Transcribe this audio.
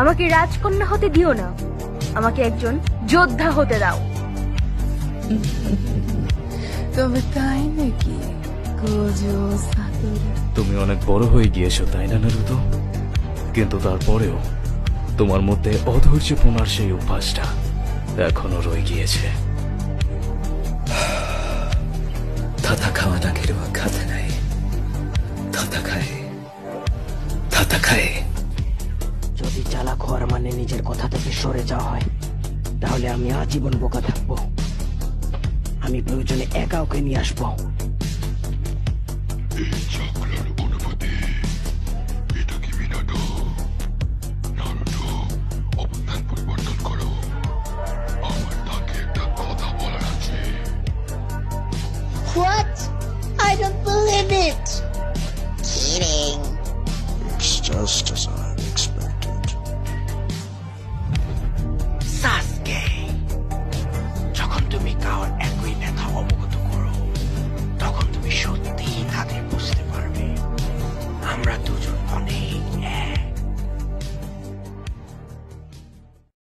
আমাকে রাজকন্যা হতে দিও না, আমাকে একজন যোদ্ধা হতে দাও। তবে তাই নাকি? তুমি অনেক বড় হয়ে গিয়েছো, তাই না নারুতো? কিন্তু তারপরেও তোমার মধ্যে অধৈর্যপনার সেই অভ্যাসটা এখনো রয়ে গিয়েছে। যদি চালাক হওয়ার মানে নিজের কথা থেকে সরে যাওয়া হয়, তাহলে আমি আজীবন বোকা থাকবো। আমি প্রয়োজনে একা ওকে নিয়ে আসবো। এই চক্রার